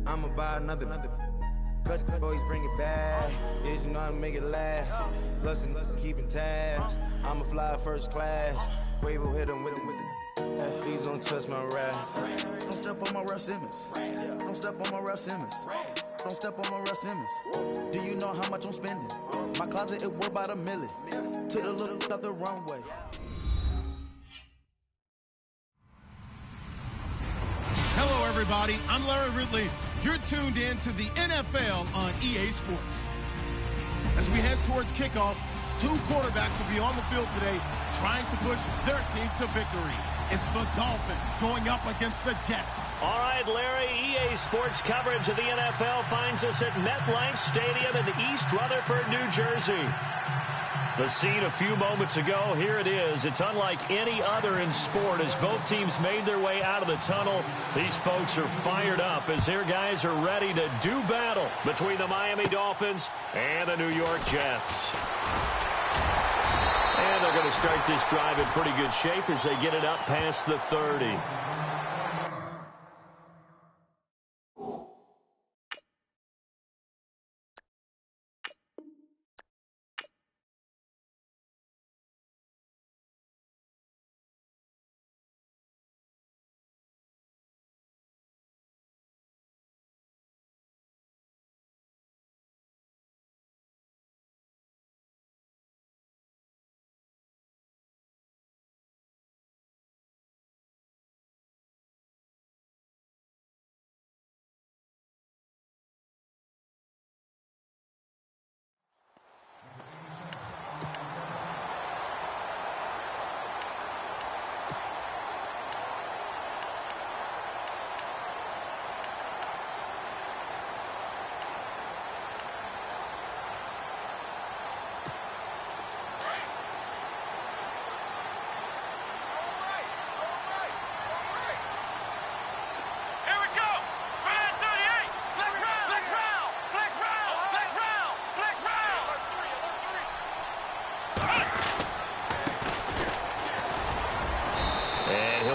I'ma buy another. Cause boys bring it back. Is you know how to make it last. Plus and keeping tabs. I'ma fly first class. Quavo hit him with it. Please don't touch my rap. Don't step on my Ralph Simmons. Don't step on my Ralph Simmons. Don't step on my Ralph Simmons. Do you know how much I'm spending? My closet is worth about $1 million. To the little of the runway. Hello, everybody. I'm Larry Ridley. You're tuned in to the NFL on EA Sports. As we head towards kickoff, 2 quarterbacks will be on the field today trying to push their team to victory. It's the Dolphins going up against the Jets. All right, Larry, EA Sports coverage of the NFL finds us at MetLife Stadium in East Rutherford, New Jersey. The scene a few moments ago, here it is. It's unlike any other in sport as both teams made their way out of the tunnel. These folks are fired up as their guys are ready to do battle between the Miami Dolphins and the New York Jets. And they're going to start this drive in pretty good shape as they get it up past the 30.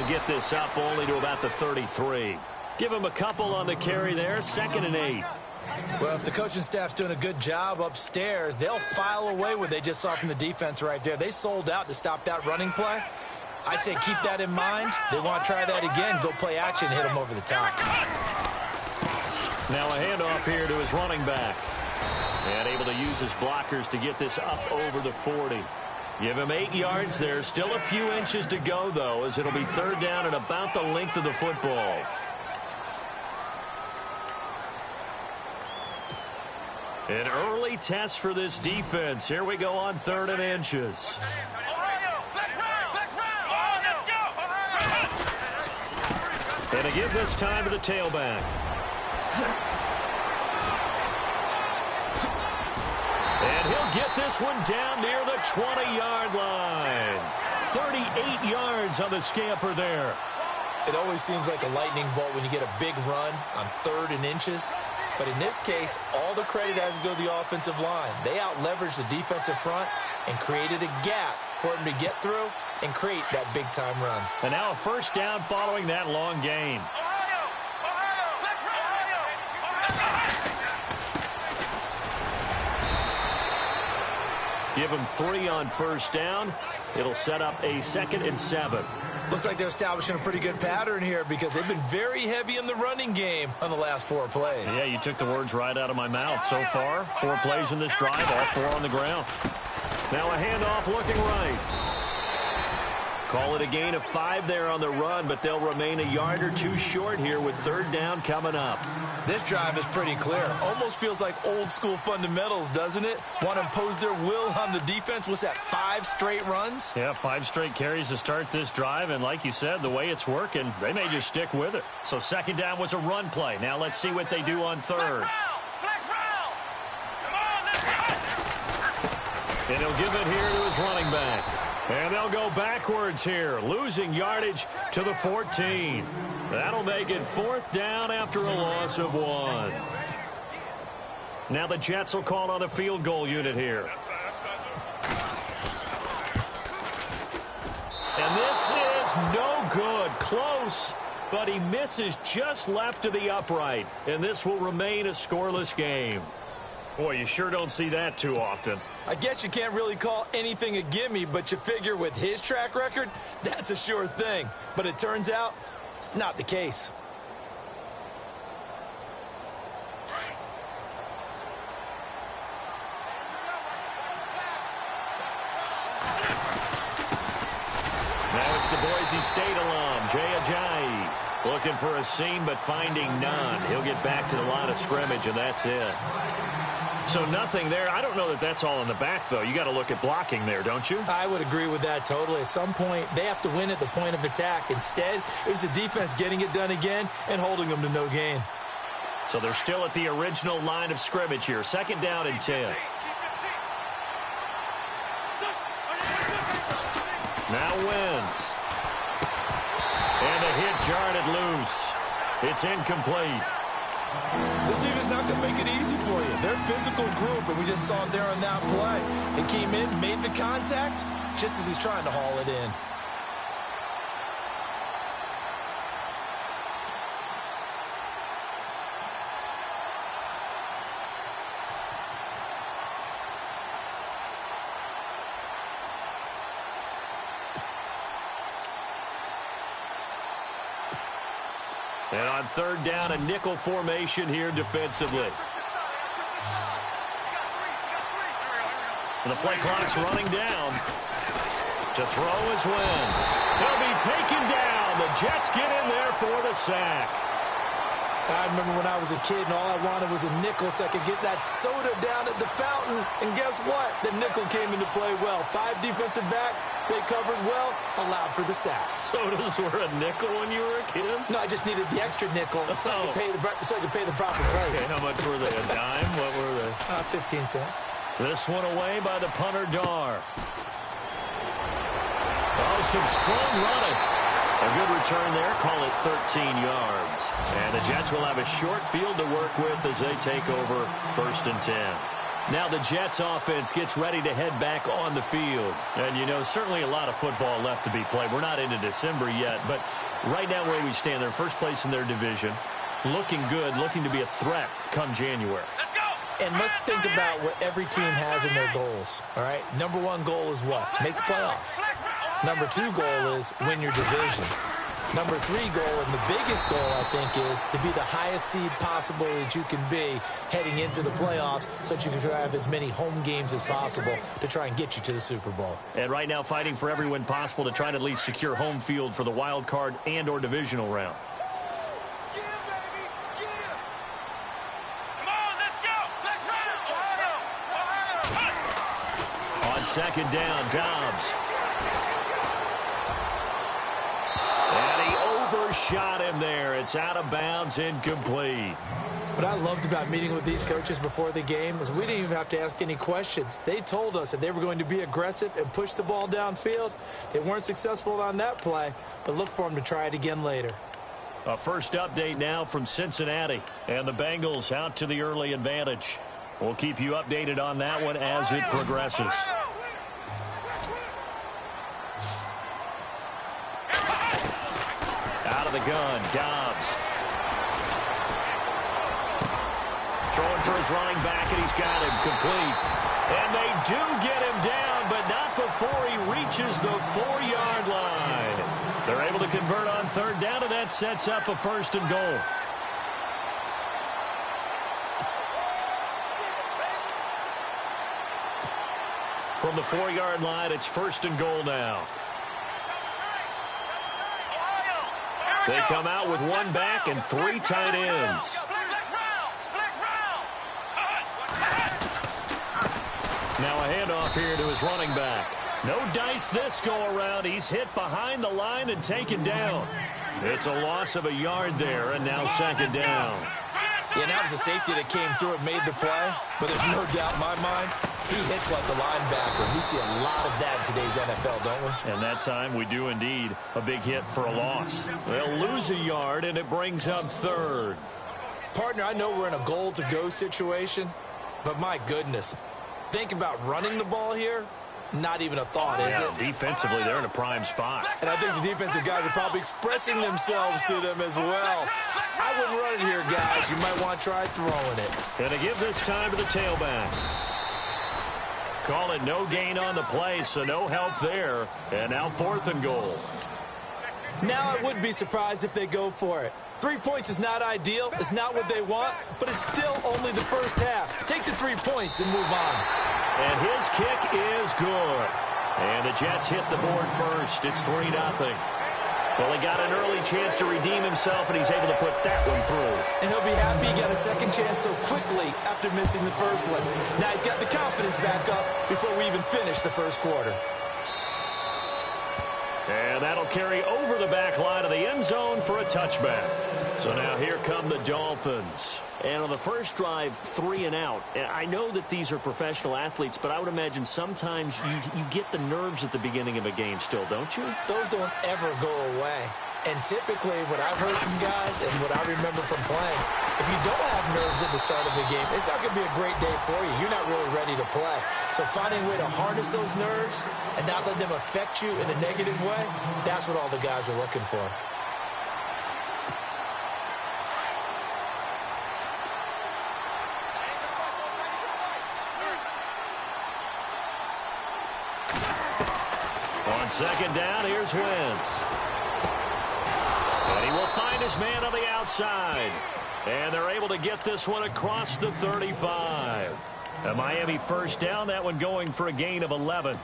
Get this up only to about the 33. Give him a couple on the carry there, 2nd and 8. Well, if the coaching staff's doing a good job upstairs, they'll file away what they just saw from the defense right there. They sold out to stop that running play. I'd say keep that in mind. They want to try that again, go play action, hit them over the top. Now a handoff here to his running back. And able to use his blockers to get this up over the 40. Give him 8 yards there. Still a few inches to go, though, as it'll be 3rd down and about the length of the football. An early test for this defense. Here we go on 3rd and inches. And to give this time to the tailback. And he'll get this one down near the 20-yard line. 38 yards on the scamper there. It always seems like a lightning bolt when you get a big run on 3rd and inches. But in this case, all the credit has to go to the offensive line. They out-leveraged the defensive front and created a gap for him to get through and create that big-time run. And now a 1st down following that long gain. Give him 3 on 1st down. It'll set up a 2nd and 7. Looks like they're establishing a pretty good pattern here because they've been very heavy in the running game on the last 4 plays. Yeah, you took the words right out of my mouth. So far, 4 plays in this drive, all 4 on the ground. Now a handoff looking right. Call it a gain of 5 there on the run, but they'll remain a yard or 2 short here with 3rd down coming up. This drive is pretty clear. Almost feels like old school fundamentals, doesn't it? Want to impose their will on the defense. What's that, 5 straight runs? Yeah, 5 straight carries to start this drive, and like you said, the way it's working, they may just stick with it. So 2nd down was a run play. Now let's see what they do on 3rd. And he'll give it here to his running back. And they'll go backwards here, losing yardage to the 14. That'll make it 4th down after a loss of 1. Now the Jets will call on the field goal unit here. And this is no good. Close. but he misses just left of the upright, and this will remain a scoreless game. Boy, you sure don't see that too often. I guess you can't really call anything a gimme, but you figure with his track record, that's a sure thing. But it turns out it's not the case. Now it's the Boise State alum, Jay Ajayi. Looking for a seam, but finding none. He'll get back to the line of scrimmage, and that's it. So nothing there. I don't know that that's all in the back, though. You got to look at blocking there, don't you? I would agree with that totally. At some point, they have to win at the point of attack. Instead, it was the defense getting it done again and holding them to no gain. So they're still at the original line of scrimmage here. 2nd down and 10. Now Wentz. And a hit jarred it loose. It's incomplete. This team is not going to make it easy for you. They're a physical group, and we just saw it there on that play. It came in, made the contact, just as he's trying to haul it in. And on 3rd down, a nickel formation here defensively. And the play clock's running down. To throw is Wentz. He'll be taken down. The Jets get in there for the sack. I remember when I was a kid and all I wanted was a nickel so I could get that soda down at the fountain. And guess what? The nickel came into play well. 5 defensive backs. They covered well, allowed for the sack. Sodas were a nickel when you were a kid? No, I just needed the extra nickel so I could pay the proper price. Okay, how much were they? A dime? What were they? 15 cents. This one away by the punter, Dar. Oh, some strong running. A good return there. Call it 13 yards. And the Jets will have a short field to work with as they take over 1st and 10. Now the Jets offense gets ready to head back on the field. And, you know, certainly a lot of football left to be played. We're not into December yet, but right now where we stand, they're first place in their division. Looking good, looking to be a threat come January. And let's think about what every team has in their goals, all right? Number 1 goal is what? Make the playoffs. Number 2 goal is win your division. Number 3 goal, and the biggest goal, I think, is to be the highest seed possible that you can be heading into the playoffs so that you can have as many home games as possible to try and get you to the Super Bowl. And right now fighting for every win possible to try to at least secure home field for the wild card and or divisional round. On 2nd down, Dobbs. Overshot him there. It's out of bounds, incomplete. What I loved about meeting with these coaches before the game is we didn't even have to ask any questions. They told us that they were going to be aggressive and push the ball downfield. They weren't successful on that play, but look for them to try it again later. A first update now from Cincinnati, and the Bengals out to the early advantage. We'll keep you updated on that one as it progresses. Out of the gun, Dobbs. Throwing for his running back, and he's got him complete. And they do get him down, but not before he reaches the 4-yard line. They're able to convert on 3rd down, and that sets up a 1st and goal. From the 4-yard line, it's 1st and goal now. They come out with 1 back and 3 tight ends. Now a handoff here to his running back. No dice this go-around. He's hit behind the line and taken down. It's a loss of a yard there, and now 2nd down. Yeah, that was a safety that came through and made the play, but there's no doubt in my mind, he hits like a linebacker. We see a lot of that in today's NFL, don't we? And that time we do indeed. A big hit for a loss. They'll lose a yard, and it brings up 3rd. Partner, I know we're in a goal-to-go situation, but my goodness, think about running the ball here. not even a thought, is it? Defensively, they're in a prime spot. And I think the defensive guys are probably expressing themselves to them as well. I wouldn't run it here, guys. You might want to try throwing it. Going to give this time to the tailback. Call it no gain on the play, so no help there. And now 4th and goal. Now I would be surprised if they go for it. 3 points is not ideal. It's not what they want, but it's still only the first half. Take the 3 points and move on. And his kick is good. And the Jets hit the board first. It's 3-0. Well, he got an early chance to redeem himself, and he's able to put that one through. And he'll be happy he got a second chance so quickly after missing the first one. Now he's got the confidence back up before we even finish the first quarter. And that'll carry over the back line of the end zone for a touchback. So now here come the Dolphins. And on the first drive, 3 and out. And I know that these are professional athletes, but I would imagine sometimes you get the nerves at the beginning of a game still, don't you? Those don't ever go away. And typically, what I've heard from guys and what I remember from playing, if you don't have nerves at the start of the game, it's not going to be a great day for you. You're not really ready to play. So finding a way to harness those nerves and not let them affect you in a negative way, that's what all the guys are looking for. On second down, here's Wentz. And he will find his man on the outside. And they're able to get this one across the 35. A Miami first down, that one going for a gain of 11.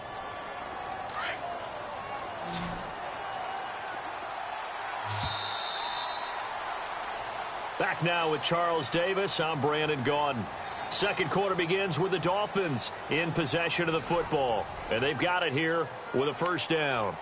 Back now with Charles Davis. I'm Brandon Gaudin. Second quarter begins with the Dolphins in possession of the football. And they've got it here with a first down.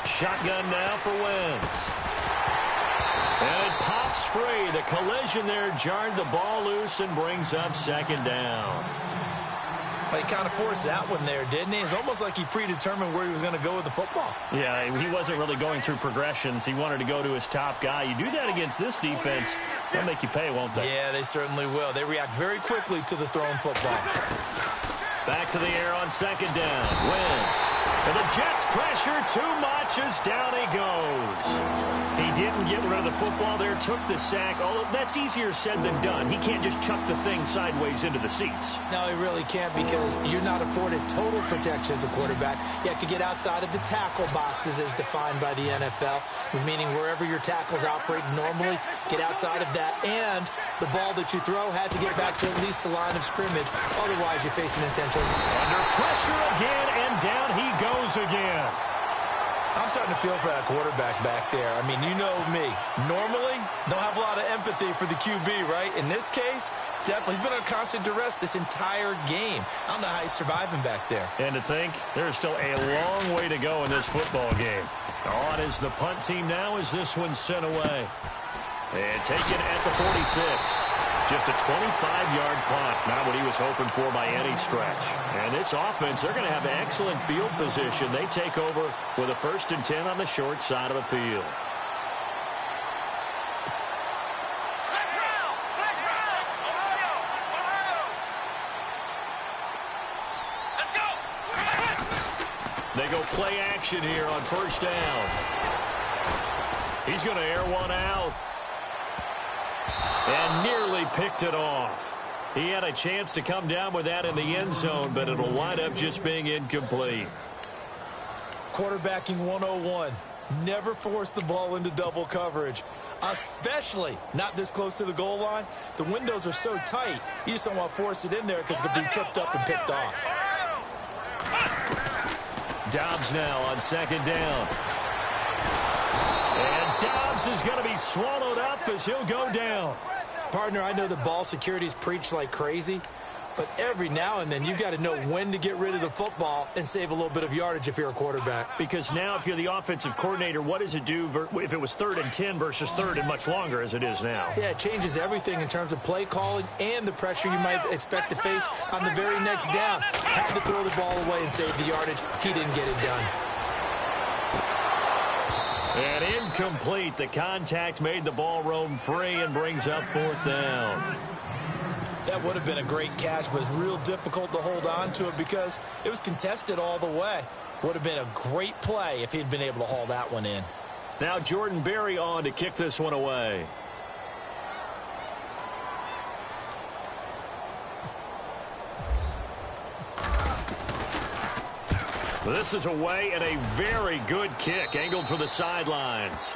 Shotgun now for Wentz. And it pops free. The collision there jarred the ball loose and brings up second down. Well, he kind of forced that one there, didn't he? It's almost like he predetermined where he was going to go with the football. Yeah, he wasn't really going through progressions. He wanted to go to his top guy. You do that against this defense, they'll make you pay, won't they? Yeah, they certainly will. They react very quickly to the thrown football. Back to the air on second down. Wentz. And the Jets pressure too much as down he goes. He didn't get rid of the football there, took the sack. Although that's easier said than done. He can't just chuck the thing sideways into the seats. No, he really can't because you're not afforded total protection as a quarterback. You have to get outside of the tackle boxes as defined by the NFL, meaning wherever your tackles operate normally, get outside of that. And the ball that you throw has to get back to at least the line of scrimmage. Otherwise, you're facing intentional. Under pressure again, and down he goes again. I'm starting to feel for that quarterback back there. I mean, you know me. Normally, don't have a lot of empathy for the QB, right? In this case, definitely. He's been under constant duress this entire game. I don't know how he's surviving back there. And to think, there's still a long way to go in this football game. On is the punt team now as this one's sent away. And taken at the 46. Just a 25-yard punt. Not what he was hoping for by any stretch. And this offense, they're going to have excellent field position. They take over with a 1st and 10 on the short side of the field. They go play action here on first down. He's going to air one out. And nearly picked it off. He had a chance to come down with that in the end zone, but it'll wind up just being incomplete. Quarterbacking 101. Never force the ball into double coverage, especially not this close to the goal line. The windows are so tight, you just don't want to force it in there because it could be tipped up and picked off. Dobbs now on second down. And Dobbs is going to be swallowed up as he'll go down. Partner, I know the ball security is preached like crazy, But every now and then, you've got to know when to get rid of the football and save a little bit of yardage if you're a quarterback. Because now if you're the offensive coordinator, what does it do if it was 3rd and 10 versus 3rd and much longer as it is now? Yeah, it changes everything in terms of play calling and the pressure you might expect to face on the very next down. Had to throw the ball away and save the yardage. He didn't get it done. And incomplete. The contact made the ball roam free and brings up 4th down. That would have been a great catch, but it's real difficult to hold on to it because it was contested all the way. Would have been a great play if he'd been able to haul that one in. Now Jordan Berry on to kick this one away. This is away and a very good kick, angled for the sidelines.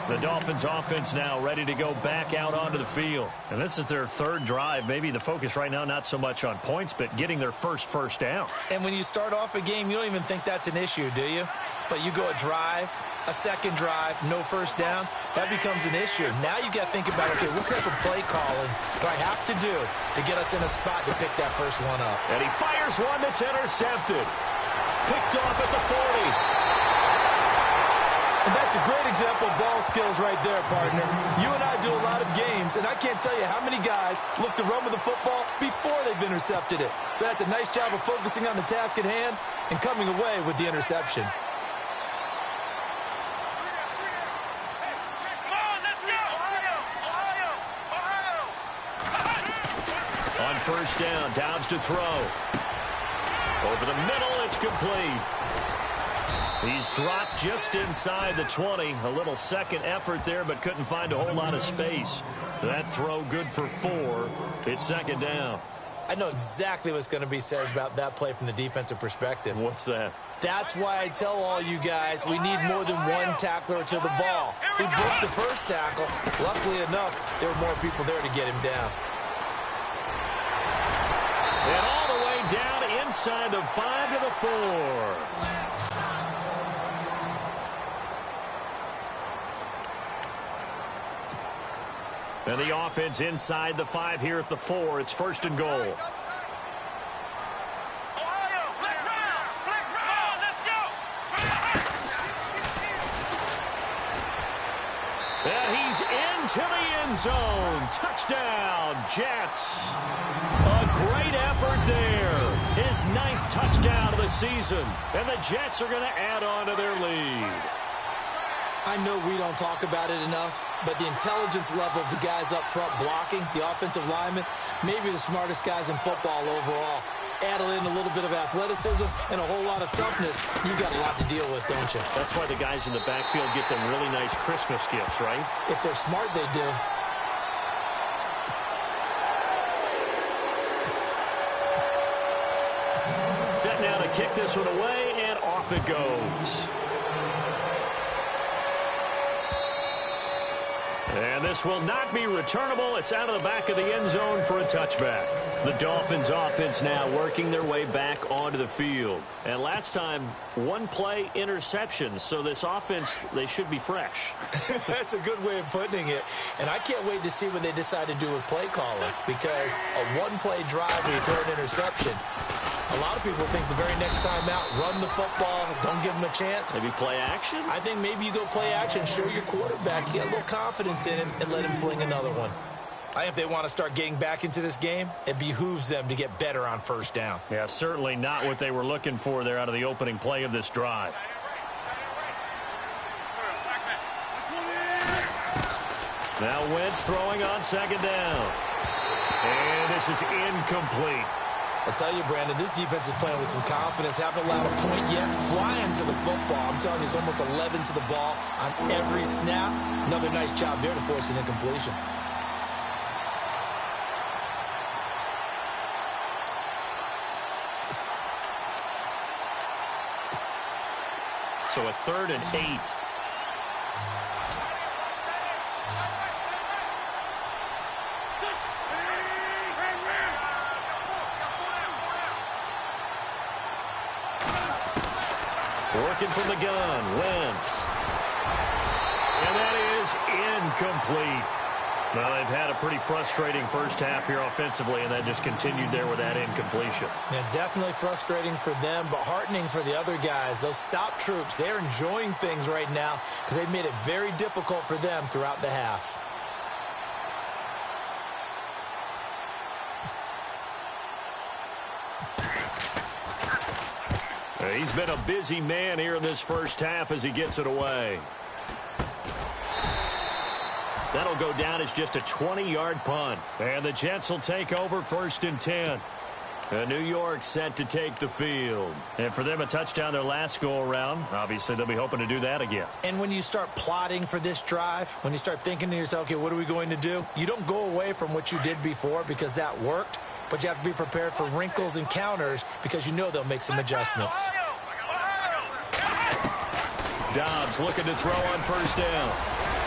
The Dolphins offense now ready to go back out onto the field. And this is their 3rd drive. Maybe the focus right now not so much on points, but getting their first down. And when you start off a game, you don't even think that's an issue, do you? But you go a drive, a second drive, no first down, that becomes an issue. Now you got to think about, okay, what type of play calling do I have to do to get us in a spot to pick that first one up? And he fires one that's intercepted. Picked off at the 40. And that's a great example of ball skills right there, partner. You and I do a lot of games, and I can't tell you how many guys look to run with the football before they've intercepted it. So that's a nice job of focusing on the task at hand and coming away with the interception. On first down, Downs to throw. Over the middle, it's complete. He's dropped just inside the 20. A little second effort there, but couldn't find a whole lot of space. That throw good for 4. It's 2nd down. I know exactly what's going to be said about that play from the defensive perspective. What's that? That's why I tell all you guys we need more than one tackler to the ball. He broke the first tackle. Luckily enough, there were more people there to get him down. And all the way down inside the 5 to the 4. And the offense inside the 5 here at the 4. It's 1st and goal. And he's into the end zone. Touchdown, Jets. A great effort there. His 9th touchdown of the season. And the Jets are going to add on to their lead. I know we don't talk about it enough, but the intelligence level of the guys up front blocking, the offensive linemen, maybe the smartest guys in football overall. Add in a little bit of athleticism and a whole lot of toughness. You've got a lot to deal with, don't you? That's why the guys in the backfield get them really nice Christmas gifts, right? If they're smart, they do. Set now to kick this one away, and off it goes. And this will not be returnable. It's out of the back of the end zone for a touchback. The Dolphins offense now working their way back onto the field. And last time, 1 play interception. So this offense, they should be fresh. That's a good way of putting it. And I can't wait to see what they decide to do with play calling. Because a 1-play drive where you throw an interception, a lot of people think the very next time out, run the football, don't give them a chance. Maybe play action? I think maybe you go play action, show your quarterback, get a little confidence in him, and let him fling another one. I think if they want to start getting back into this game, it behooves them to get better on first down. Yeah, certainly not what they were looking for there out of the opening play of this drive. Now Wentz throwing on 2nd down. And this is incomplete. I'll tell you, Brandon, this defense is playing with some confidence. Haven't allowed a point yet. Flying to the football. I'm telling you, it's almost 11 to the ball on every snap. Another nice job there to force an incompletion. So a 3rd and 8. Working from the gun, Wentz. And that is incomplete. Well, they've had a pretty frustrating first half here offensively, and that just continued there with that incompletion. Yeah, definitely frustrating for them, but heartening for the other guys. Those stop troops, they're enjoying things right now because they've made it very difficult for them throughout the half. He's been a busy man here in this first half as he gets it away. That'll go down as just a 20-yard punt. And the Jets will take over 1st and 10. And New York set to take the field. And for them, a touchdown their last go-around. Obviously, they'll be hoping to do that again. And when you start plotting for this drive, when you start thinking to yourself, okay, what are we going to do? You don't go away from what you did before because that worked. But you have to be prepared for wrinkles and counters because you know they'll make some adjustments. Dobbs looking to throw on 1st down.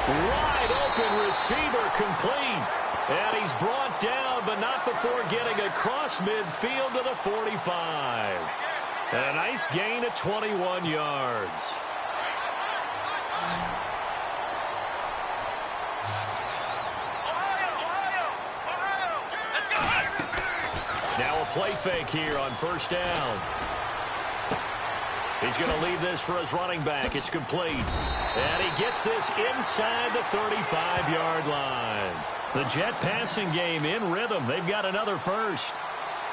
Wide open receiver complete. And he's brought down, but not before getting across midfield to the 45. A nice gain of 21 yards. Now a play fake here on 1st down. He's going to leave this for his running back. It's complete. And he gets this inside the 35-yard line. The Jet passing game in rhythm. They've got another first.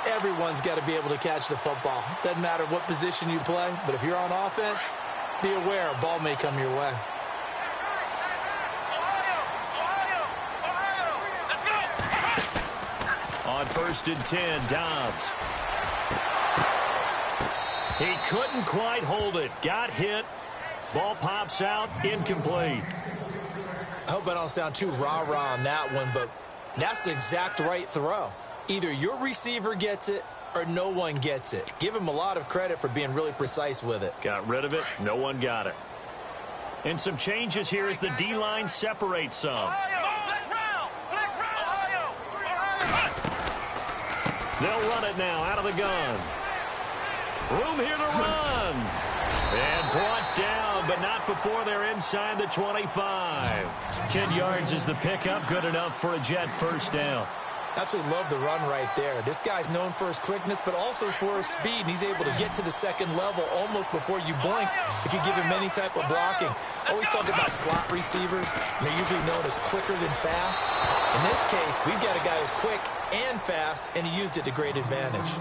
Everyone's got to be able to catch the football. Doesn't matter what position you play, but if you're on offense, be aware a ball may come your way. On 1st and 10, Dobbs. He couldn't quite hold it. Got hit. Ball pops out. Incomplete. I hope I don't sound too rah-rah on that one, but that's the exact right throw. Either your receiver gets it or no one gets it. Give him a lot of credit for being really precise with it. Got rid of it. No one got it. And some changes here as the D-line separates some. They'll run it now out of the gun. Room here to run. And brought down, but not before they're inside the 25. 10 yards is the pickup. Good enough for a Jet 1st down. Absolutely love the run right there. This guy's known for his quickness, but also for his speed. And he's able to get to the 2nd level almost before you blink if you give him any type of blocking. Always talk about slot receivers. And they're usually known as quicker than fast. In this case, we've got a guy who's quick and fast, and he used it to great advantage.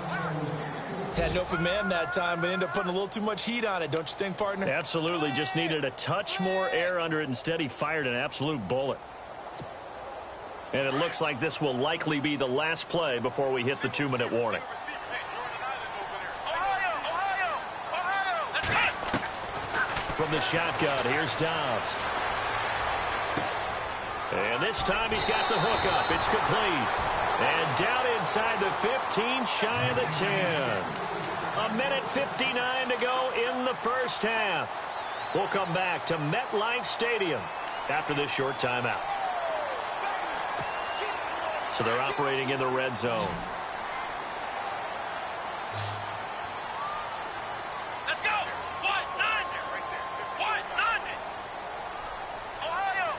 Had an open man that time, but ended up putting a little too much heat on it, don't you think, partner? Absolutely. Just needed a touch more air under it. Instead, he fired an absolute bullet. And it looks like this will likely be the last play before we hit the 2-minute warning. From the shotgun, here's Dobbs. And this time he's got the hook up. It's complete. And down inside the 15, shy of the 10. 1:59 to go in the first half. We'll come back to MetLife Stadium after this short timeout. So they're operating in the red zone. Let's go! What? Nine there, right there. What? Nine there. Ohio!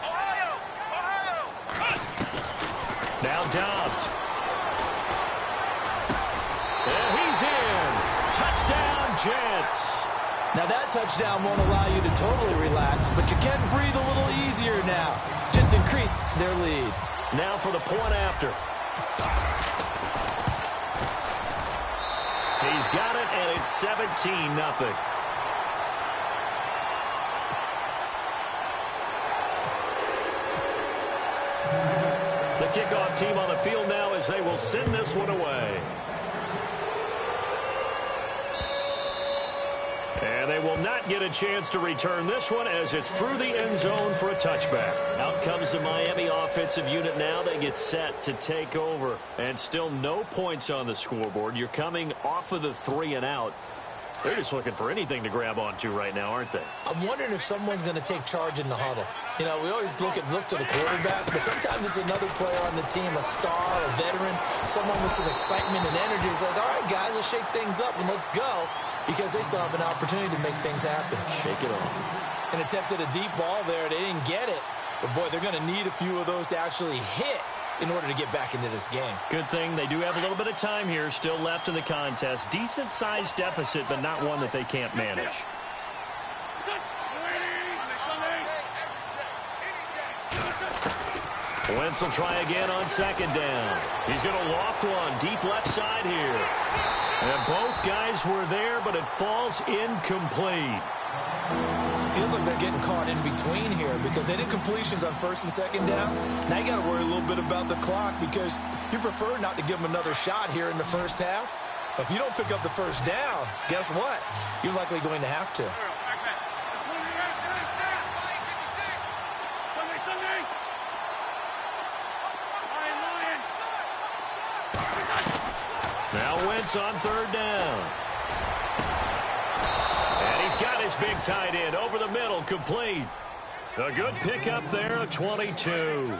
Now Dobbs. And he's in. Touchdown, Jets. Now that touchdown won't allow you to totally relax, but you can breathe a little easier now. Just increased their lead. Now for the point after. He's got it, and it's 17-0. The kickoff team on the field now as they will send this one away. And they will not get a chance to return this one as it's through the end zone for a touchback. Out comes the Miami offensive unit now. They get set to take over. And still no points on the scoreboard. You're coming off of the 3 and out. They're just looking for anything to grab onto right now, aren't they? I'm wondering if someone's going to take charge in the huddle. You know, we always look to the quarterback, but sometimes it's another player on the team, a star, a veteran, someone with some excitement and energy. It's like, all right, guys, let's shake things up and let's go, because they still have an opportunity to make things happen. Shake it off. And attempted a deep ball there. They didn't get it. But, boy, they're going to need a few of those to actually hit in order to get back into this game. Good thing they do have a little bit of time here still left in the contest. Decent-sized deficit, but not one that they can't manage. Wentz will try again on second down. He's going to loft one deep left side here. And both guys were there, but it falls incomplete. Feels like they're getting caught in between here because they did completions on first and second down. Now you got to worry a little bit about the clock because you prefer not to give them another shot here in the first half. But if you don't pick up the first down, guess what? You're likely going to have to. Now Wentz on third down. And he's got his big tight end over the middle, complete. A good pickup there, a 22.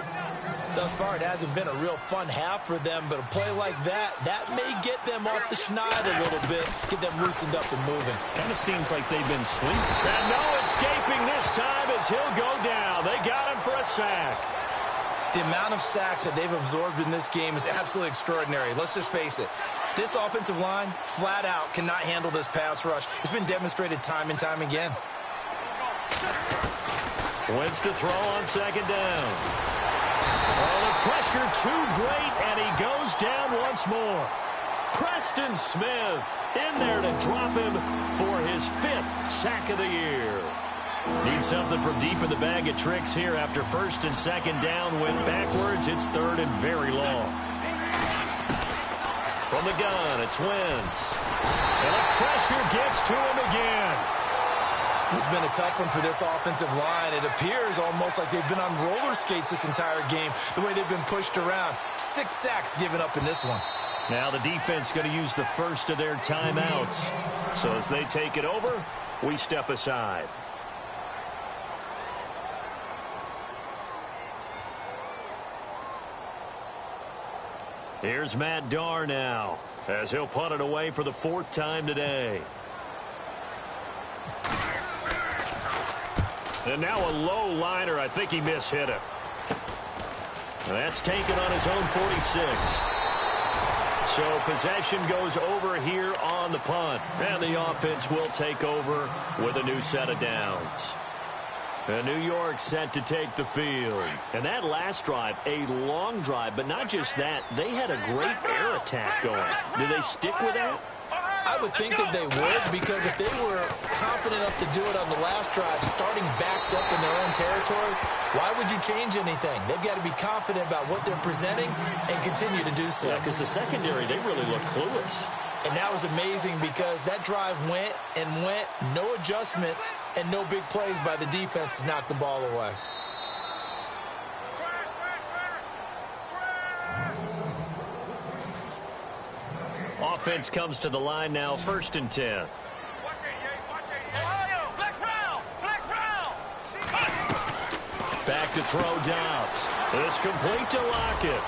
Thus far, it hasn't been a real fun half for them, but a play like that may get them off the schneid a little bit, get them loosened up and moving. Kind of seems like they've been sleeping. And no escaping this time as he'll go down. They got him for a sack. The amount of sacks that they've absorbed in this game is absolutely extraordinary. Let's just face it. This offensive line, flat out, cannot handle this pass rush. It's been demonstrated time and time again. Wentz to throw on second down. Oh, the pressure too great, and he goes down once more. Preston Smith in there to drop him for his 5th sack of the year. Need something from deep in the bag of tricks here after first and second down went backwards. It's third and very long. From the gun, it's Wentz. And the pressure gets to him again. This has been a tough one for this offensive line. It appears almost like they've been on roller skates this entire game, the way they've been pushed around. 6 sacks given up in this one. Now the defense going to use the first of their timeouts. So as they take it over, we step aside. Here's Matt Darr now, as he'll punt it away for the 4th time today. And now a low liner. I think he mishit it. That's taken on his own 46. So possession goes over here on the punt. And the offense will take over with a new set of downs. And New York set to take the field. And that last drive, a long drive, but not just that. They had a great air attack going. Do they stick with that? I would think that they would, because if they were confident enough to do it on the last drive, starting backed up in their own territory, why would you change anything? They've got to be confident about what they're presenting and continue to do so. Yeah, because the secondary, they really look clueless. And that was amazing because that drive went and went, no adjustments, and no big plays by the defense to knock the ball away. Offense comes to the line now, 1st and 10. Back to throw Dobbs. It's complete to Lockett.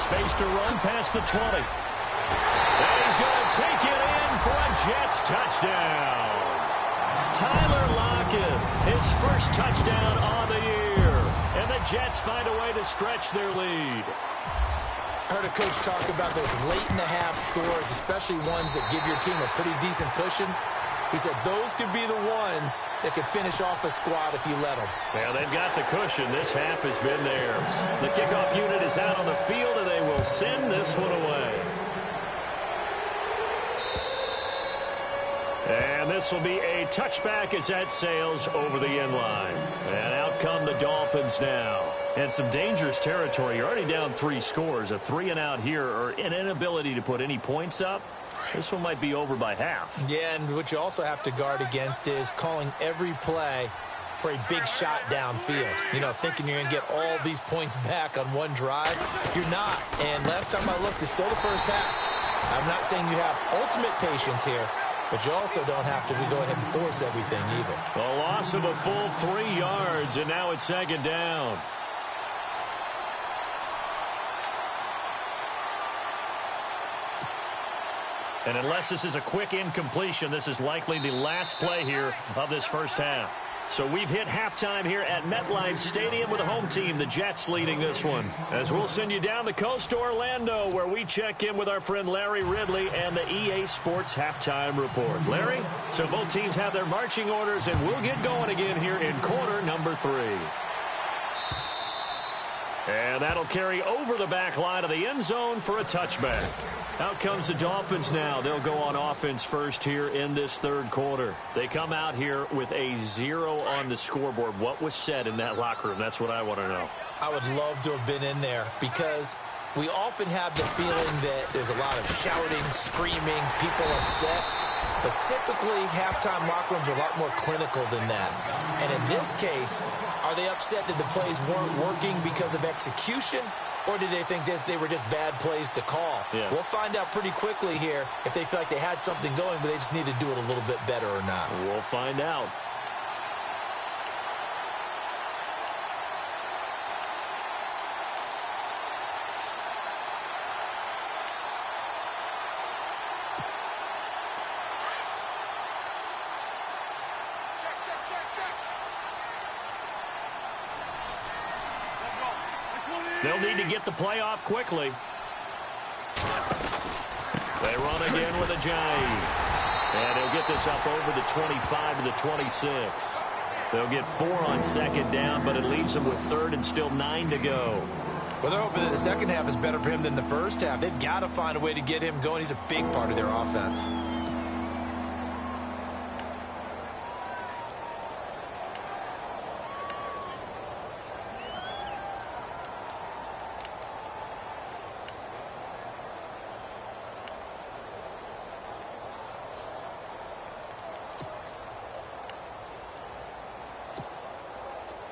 Space to run past the 20. And he's going to take it in for a Jets touchdown. Tyler Lockett, his first touchdown on the year. And the Jets find a way to stretch their lead. I heard a coach talk about those late-in-the-half scores, especially ones that give your team a pretty decent cushion. He said those could be the ones that could finish off a squad if you let them. Yeah, they've got the cushion. This half has been theirs. The kickoff unit is out on the field, and they will send this one away. And this will be a touchback as that sails over the end line. And out come the Dolphins now. And some dangerous territory. You're already down 3 scores. A 3-and-out here, or an inability to put any points up. This one might be over by half. Yeah, and what you also have to guard against is calling every play for a big shot downfield. You know, thinking you're going to get all these points back on one drive. You're not. And last time I looked, it's still the first half. I'm not saying you have ultimate patience here, but you also don't have to go ahead and force everything either. A loss of a full 3 yards, and now it's 2nd down. And unless this is a quick incompletion, this is likely the last play here of this first half. So we've hit halftime here at MetLife Stadium with the home team, the Jets, leading this one. As we'll send you down the coast to Orlando, where we check in with our friend Larry Ridley and the EA Sports Halftime Report. Larry, so both teams have their marching orders, and we'll get going again here in quarter number 3. And that'll carry over the back line of the end zone for a touchback. Out comes the Dolphins now. They'll go on offense first here in this third quarter. They come out here with a 0 on the scoreboard. What was said in that locker room? That's what I want to know. I would love to have been in there because we often have the feeling that there's a lot of shouting, screaming, people upset. But typically, halftime locker rooms are a lot more clinical than that. And in this case, are they upset that the plays weren't working because of execution? Or did they think they were just bad plays to call? Yeah. We'll find out pretty quickly here if they feel like they had something going, but they just need to do it a little bit better or not. We'll find out. They'll need to get the play off quickly. They run again with a Ajayi. And he'll get this up over the 25 to the 26. They'll get 4 on second down, but it leaves them with third and still 9 to go. Well, they're hoping that the second half is better for him than the first half. They've got to find a way to get him going. He's a big part of their offense.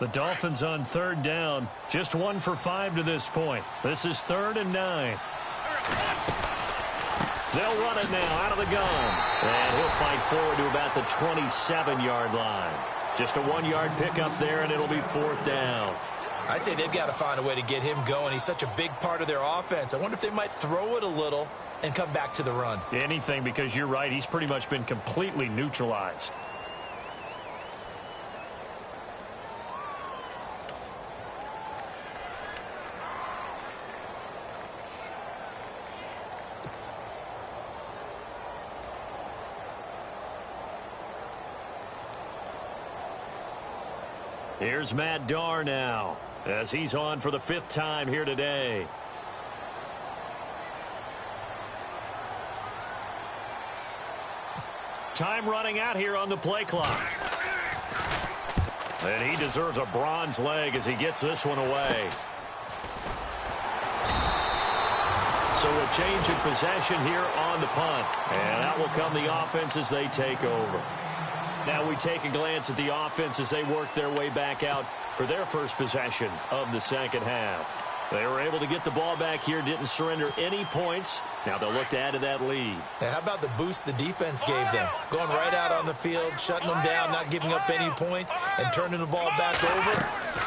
The Dolphins on third down, just 1 for 5 to this point. This is 3rd and 9. They'll run it now out of the gun. And he'll fight forward to about the 27-yard line. Just a 1-yard pickup there, and it'll be 4th down. I'd say they've got to find a way to get him going. He's such a big part of their offense. I wonder if they might throw it a little and come back to the run. Anything, because you're right. He's pretty much been completely neutralized. Here's Matt Darr now, as he's on for the 5th time here today. Time running out here on the play clock. And he deserves a bronze leg as he gets this one away. So a change in possession here on the punt. And that will come the offense as they take over. Now we take a glance at the offense as they work their way back out for their first possession of the second half. They were able to get the ball back here, didn't surrender any points. Now they'll look to add to that lead. Now, how about the boost the defense gave them? Going right out on the field, shutting them down, not giving up any points, and turning the ball back over.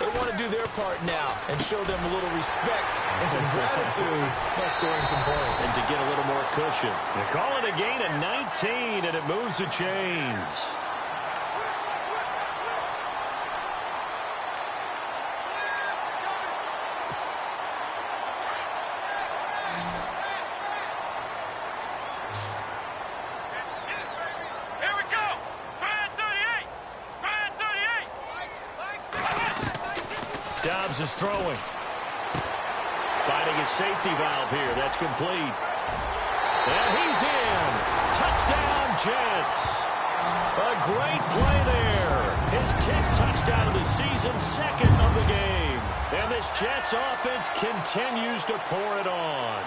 They want to do their part now and show them a little respect and some gratitude by scoring some points. And to get a little more cushion. They call it a gain of 19, and it moves the chains. Dobbs is throwing. Finding his safety valve here. That's complete. And he's in. Touchdown, Jets. A great play there. His 10th touchdown of the season, 2nd of the game. And this Jets offense continues to pour it on.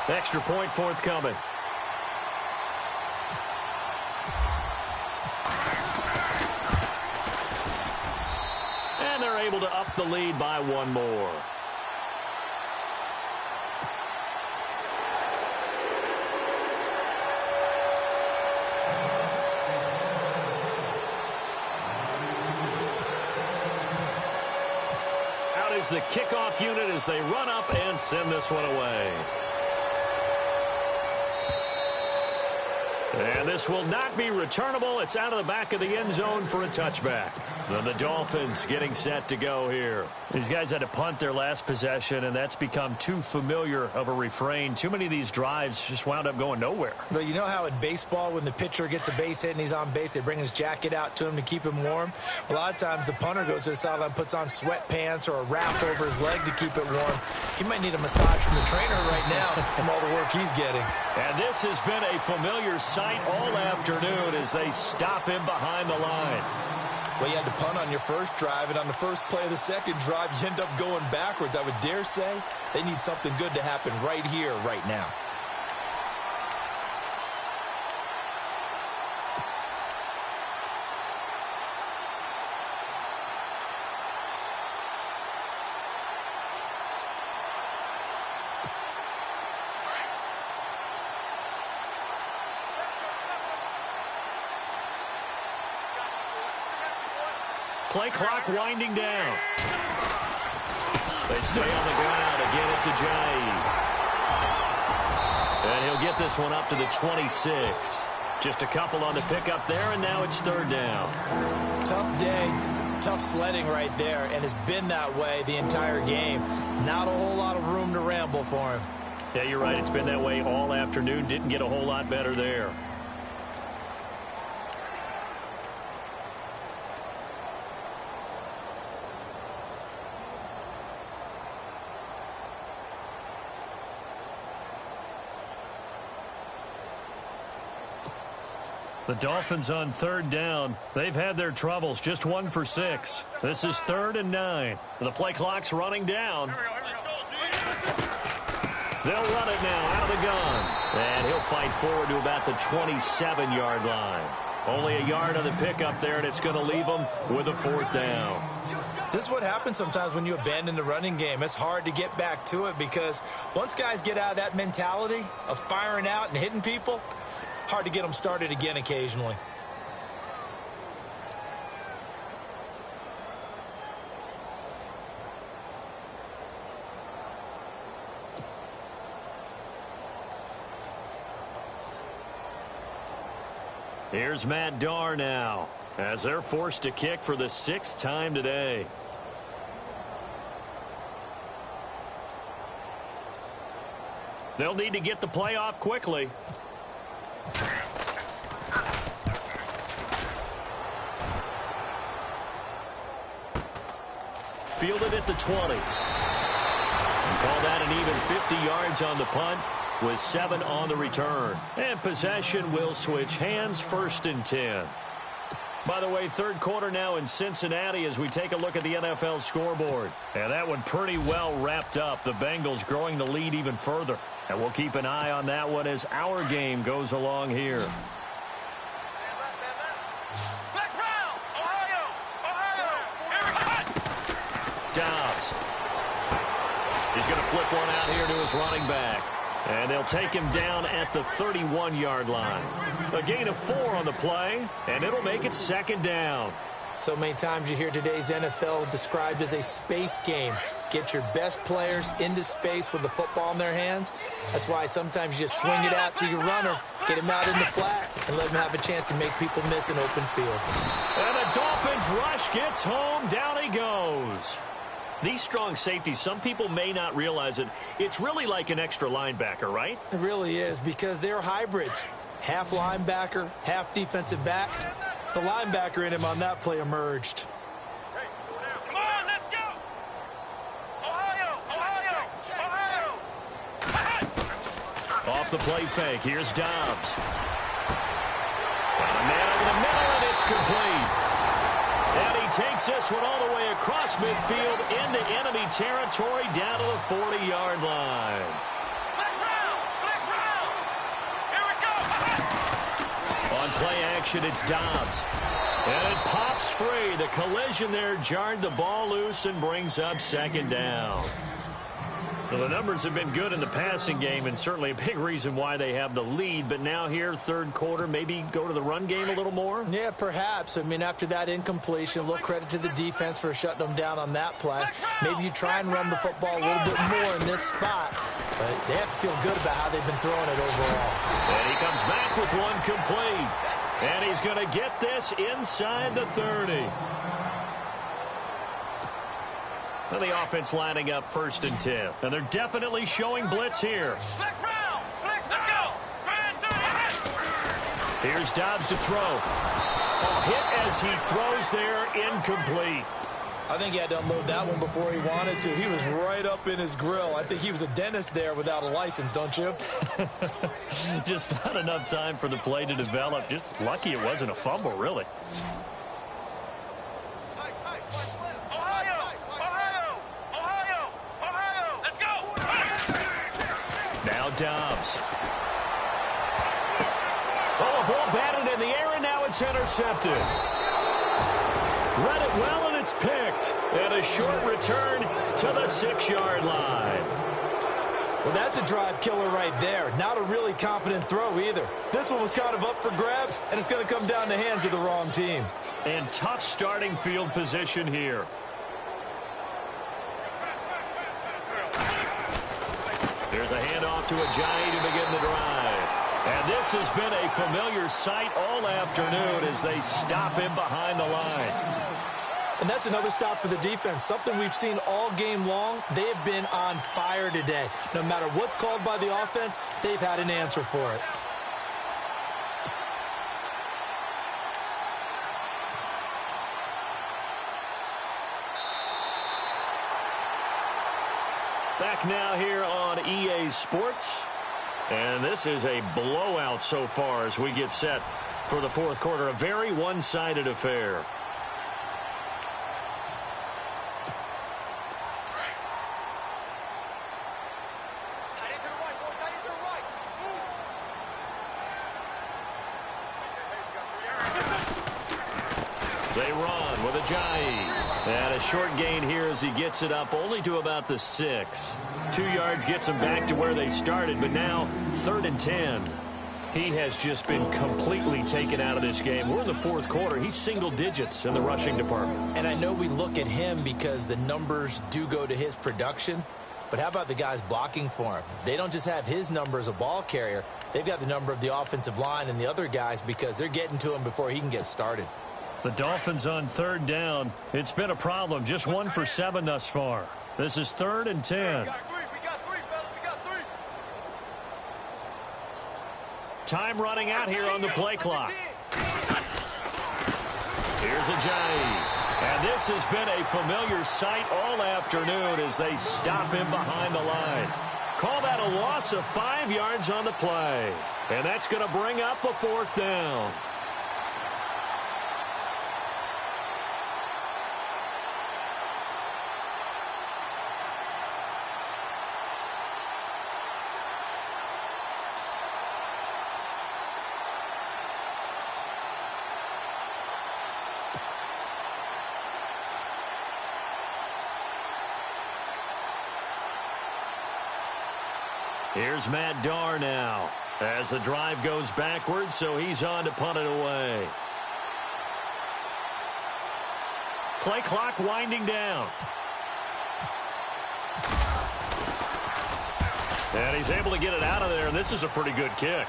Extra point forthcoming. And they're able to up the lead by 1 more. is the kickoff unit as they run up and send this one away. And this will not be returnable. It's out of the back of the end zone for a touchback. Then the Dolphins getting set to go here. These guys had to punt their last possession, and that's become too familiar of a refrain. Too many of these drives just wound up going nowhere. But you know how in baseball, when the pitcher gets a base hit and he's on base, they bring his jacket out to him to keep him warm? A lot of times the punter goes to the sideline, puts on sweatpants or a wrap over his leg to keep it warm. He might need a massage from the trainer right now from all the work he's getting. And this has been a familiar sight all afternoon as they stop him behind the line. Well, you had to punt on your first drive, and on the first play of the second drive, you end up going backwards. I would dare say they need something good to happen right here, right now. Play clock winding down. They stay on the ground. Again, it's Ajayi. And he'll get this one up to the 26. Just a couple on the pickup there, and now it's third down. Tough day, tough sledding right there, and it's been that way the entire game. Not a whole lot of room to ramble for him. Yeah, you're right. It's been that way all afternoon. Didn't get a whole lot better there. The Dolphins on third down. They've had their troubles. Just 1 for 6. This is 3rd and 9. The play clock's running down. They'll run it now out of the gun. And he'll fight forward to about the 27-yard line. Only a yard on the pickup there, and it's going to leave them with a 4th down. This is what happens sometimes when you abandon the running game. It's hard to get back to it because once guys get out of that mentality of firing out and hitting people, hard to get them started again occasionally. Here's Matt Darr now as they're forced to kick for the 6th time today. They'll need to get the play off quickly. Fielded at the 20. And call that an even 50 yards on the punt with 7 on the return. And possession will switch hands, 1st and 10. By the way, third quarter now in Cincinnati as we take a look at the NFL scoreboard. And that one pretty well wrapped up. The Bengals growing the lead even further. And we'll keep an eye on that one as our game goes along here. Dobbs. He's going to flip one out here to his running back. And they'll take him down at the 31-yard line. A gain of 4 on the play, and it'll make it 2nd down. So many times you hear today's NFL described as a space game. Get your best players into space with the football in their hands. That's why sometimes you just swing it out to your runner, get him out in the flat, and let him have a chance to make people miss an open field. And the Dolphins rush gets home. Down he goes. These strong safeties, some people may not realize it. It's really like an extra linebacker, right? It really is because they're hybrids. Half linebacker, half defensive back. The linebacker in him on that play emerged. Come on, let's go! Ohio! Off the play fake, here's Dobbs. And a man over the middle, and it's complete. And he takes this one all the way across midfield into enemy territory down to the 40-yard line. Flick round! Here we go! On play action, it's Dobbs. And it pops free. The collision there jarred the ball loose and brings up 2nd down. Well, the numbers have been good in the passing game and certainly a big reason why they have the lead. But now here, third quarter, maybe go to the run game a little more? Yeah, perhaps. I mean, after that incompletion, a little credit to the defense for shutting them down on that play. Maybe you try and run the football a little bit more in this spot. But they have to feel good about how they've been throwing it overall. And he comes back with one complete. And he's going to get this inside the 30. Well, the offense lining up 1st and 10. And they're definitely showing blitz here. Here's Dobbs to throw. A hit as he throws there, incomplete. I think he had to unload that one before he wanted to. He was right up in his grill. I think he was a dentist there without a license, don't you? Just not enough time for the play to develop. Just lucky it wasn't a fumble, really. Now Dobbs. Oh, a ball batted in the air, and now it's intercepted. Read it well, and it's picked. And a short return to the 6-yard line. Well, that's a drive killer right there. Not a really confident throw either. This one was kind of up for grabs, and it's going to come down the hands of the wrong team. And tough starting field position here. There's a handoff to Ajayi to begin the drive. And this has been a familiar sight all afternoon as they stop him behind the line. And that's another stop for the defense. Something we've seen all game long. They have been on fire today. No matter what's called by the offense, they've had an answer for it. Back now here on EA Sports. And this is a blowout so far as we get set for the fourth quarter. A very one-sided affair. They run with Ajayi. And a short gain here as he gets it up only to about the 6. 2 yards gets them back to where they started, but now 3rd and 10. He has just been completely taken out of this game. We're in the fourth quarter. He's single digits in the rushing department. And I know we look at him because the numbers do go to his production, but how about the guys blocking for him? They don't just have his number as a ball carrier. They've got the number of the offensive line and the other guys because they're getting to him before he can get started. The Dolphins on 3rd down. It's been a problem. Just 1 for 7 thus far. This is 3rd and 10. We got three, fellas. We got 3. Time running out here on the play clock. Here's Ajayi. And this has been a familiar sight all afternoon as they stop him behind the line. Call that a loss of 5 yards on the play. And that's going to bring up a 4th down. Here's Matt Darr now as the drive goes backwards, so he's on to punt it away. Play clock winding down. And he's able to get it out of there, and this is a pretty good kick.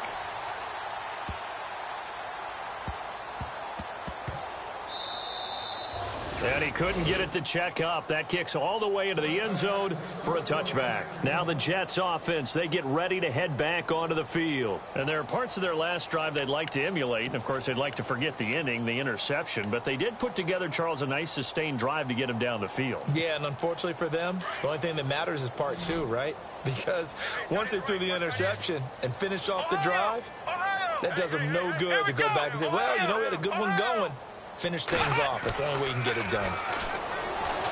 And he couldn't get it to check up. That kicks all the way into the end zone for a touchback. Now the Jets offense, they get ready to head back onto the field. And there are parts of their last drive they'd like to emulate. And, of course, they'd like to forget the ending, the interception. But they did put together, Charles, a nice sustained drive to get him down the field. Yeah, and unfortunately for them, the only thing that matters is part 2, right? Because once they threw the interception and finished off the drive, that does them no good to go back and say, well, you know, we had a good one going. Finish things off. That's the only way you can get it done.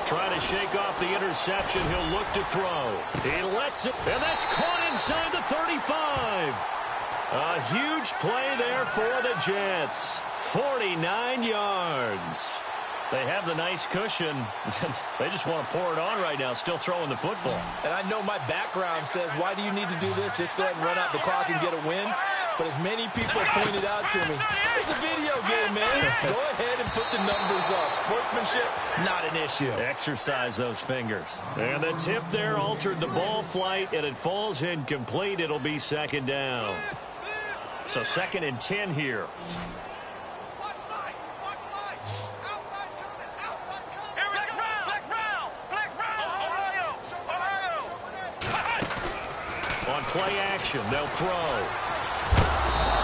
Trying to shake off the interception. He'll look to throw. He lets it, and that's caught inside the 35. A huge play there for the Jets. 49 yards. They have the nice cushion. They just want to pour it on right now, still throwing the football. And I know my background says, why do you need to do this? Just go ahead and run out the clock and get a win. But as many people pointed out to me, it's a video game, man. Go ahead and put the numbers up. Sportsmanship, not an issue. Exercise those fingers. And the tip there altered the ball flight, and it falls incomplete. It'll be second down. So 2nd and 10 here. On play action, they'll throw.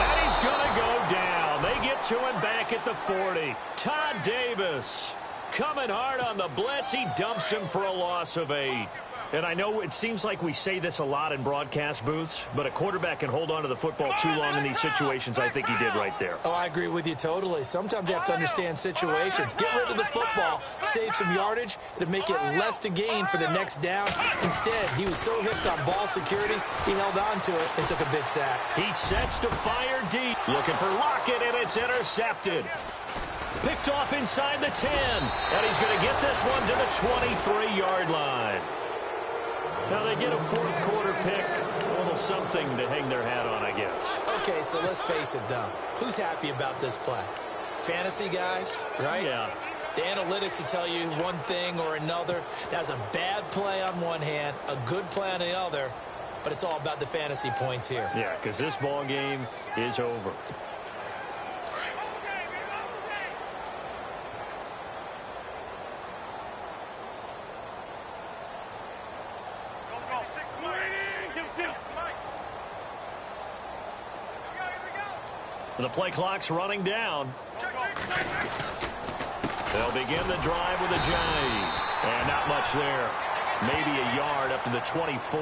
And he's going to go down. They get to him back at the 40. Todd Davis coming hard on the blitz. He dumps him for a loss of 8. And I know it seems like we say this a lot in broadcast booths, but a quarterback can hold on to the football too long in these situations. I think he did right there. Oh, I agree with you totally. Sometimes you have to understand situations. Get rid of the football, save some yardage to make it less to gain for the next down. Instead, he was so hooked on ball security, he held on to it and took a big sack. He sets to fire deep. Looking for Lockett, and it's intercepted. Picked off inside the 10. And he's going to get this one to the 23-yard line. Now they get a 4th quarter pick, a little something to hang their hat on, I guess. Okay, so let's face it, though. Who's happy about this play? Fantasy guys, right? Yeah. The analytics will tell you one thing or another. That's a bad play on one hand, a good play on the other, but it's all about the fantasy points here. Yeah, because this ball game is over. The play clock's running down. They'll begin the drive with a J. And not much there. Maybe a yard up to the 24.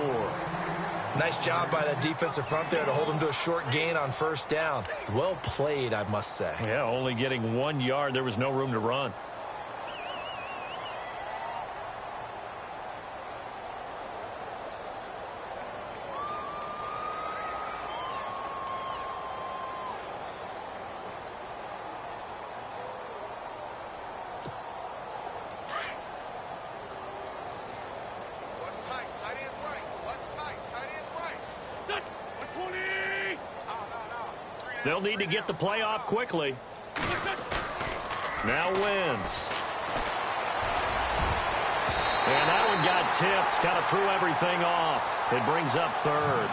Nice job by that defensive front there to hold him to a short gain on 1st down. Well played, I must say. Yeah, only getting 1 yard. There was no room to run. They'll need to get the play off quickly. Now Wentz. And that one got tipped. Kind of threw everything off. It brings up 3rd.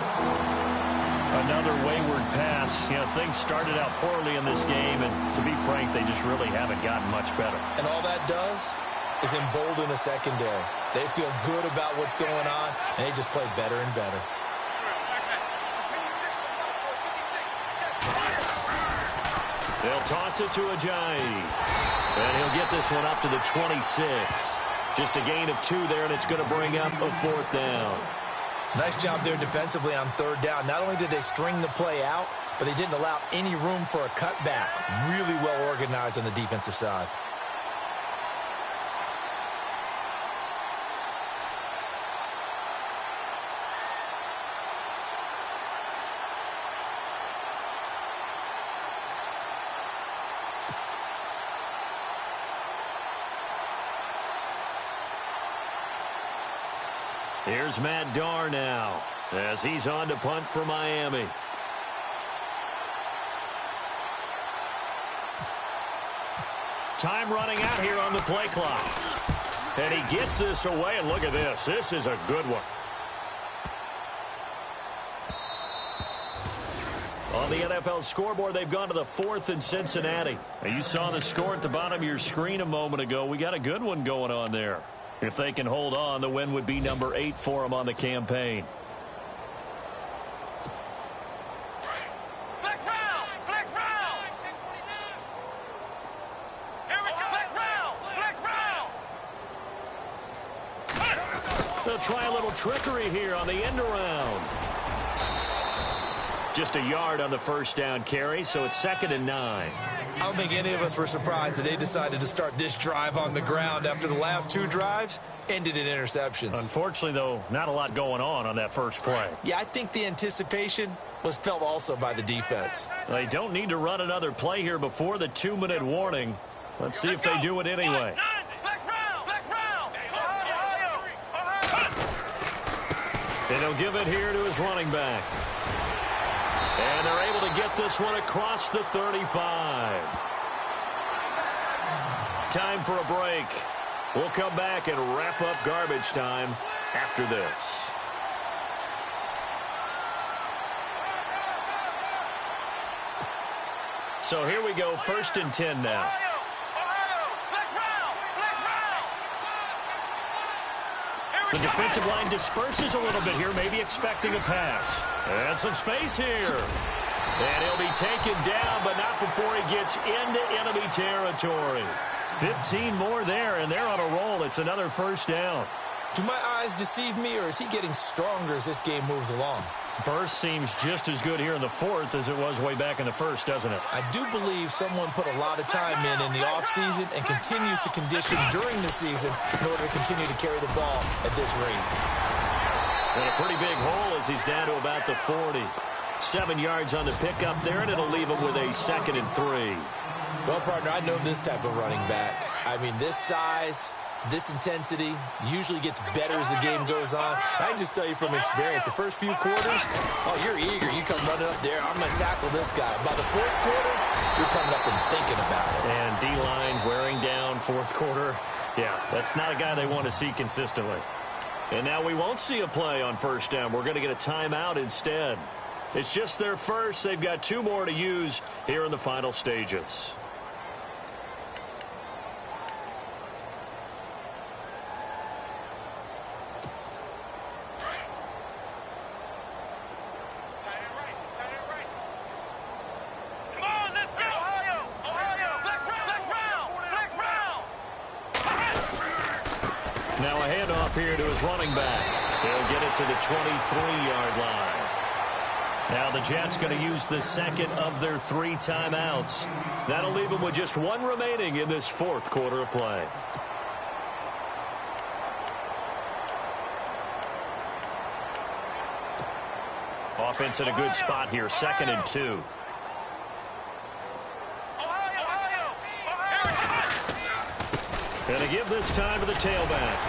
Another wayward pass. You know, things started out poorly in this game, and to be frank, they just really haven't gotten much better. And all that does is embolden the secondary. They feel good about what's going on, and they just play better and better. They'll toss it to Ajayi. And he'll get this one up to the 26. Just a gain of 2 there, and it's going to bring up a 4th down. Nice job there defensively on 3rd down. Not only did they string the play out, but they didn't allow any room for a cutback. Really well organized on the defensive side. Here's Matt Darr now as he's on to punt for Miami. Time running out here on the play clock. And he gets this away, and look at this. This is a good one. On the NFL scoreboard, they've gone to the 4th in Cincinnati. Now, you saw the score at the bottom of your screen a moment ago. We got a good one going on there. If they can hold on, the win would be number 8 for them on the campaign. Flex round! Flex round! Here we go! Flex round! Flex round! They'll try a little trickery here on the end around. Just a yard on the 1st down carry, so it's 2nd and 9. I don't think any of us were surprised that they decided to start this drive on the ground after the last 2 drives ended in interceptions. Unfortunately, though, not a lot going on that first play. Yeah, I think the anticipation was felt also by the defense. They don't need to run another play here before the 2-minute warning. Let's see if they do it anyway. And he'll give it here to his running back. And they're able to get this one across the 35. Time for a break. We'll come back and wrap up garbage time after this. So here we go, 1st and 10 now. The defensive line disperses a little bit here, maybe expecting a pass. And some space here. And he'll be taken down, but not before he gets into enemy territory. 15 more there, and they're on a roll. It's another 1st down. Do my eyes deceive me, or is he getting stronger as this game moves along? Burst seems just as good here in the 4th as it was way back in the 1st, doesn't it? I do believe someone put a lot of time in the offseason and continues to condition during the season in order to continue to carry the ball at this rate. And a pretty big hole as he's down to about the 40. 7 yards on the pickup there, and it'll leave him with a 2nd and 3. Well, partner, I know this type of running back. I mean, this size, this intensity usually gets better as the game goes on. I can just tell you from experience, the first few quarters, oh, you're eager. You come running up there, I'm going to tackle this guy. By the 4th quarter, you're coming up and thinking about it. And D-line wearing down 4th quarter. Yeah, that's not a guy they want to see consistently. And now we won't see a play on 1st down. We're going to get a timeout instead. It's just their first. They've got 2 more to use here in the final stages. Now a handoff here to his running back. He'll get it to the 23-yard line. Now the Jets going to use the 2nd of their 3 timeouts. That'll leave them with just 1 remaining in this 4th quarter of play. Offense in a good spot here, 2nd and 2. Going to give this time to the tailback.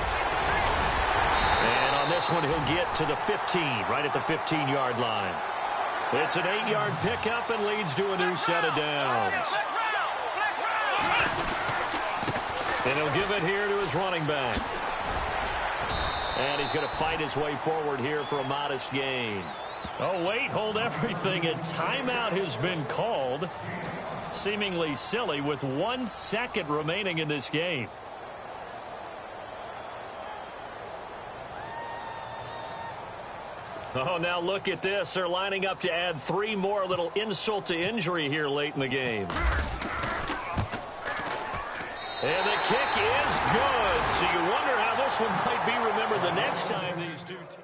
And on this one, he'll get to the 15, right at the 15-yard line. It's an 8-yard pickup and leads to a new set of downs. And he'll give it here to his running back. And he's going to fight his way forward here for a modest gain. Oh, wait, hold everything. A timeout has been called. Seemingly silly with 1 second remaining in this game. Oh, now look at this. They're lining up to add 3 more, a little insult to injury here late in the game. And the kick is good. So you wonder how this one might be remembered the next time these two teams.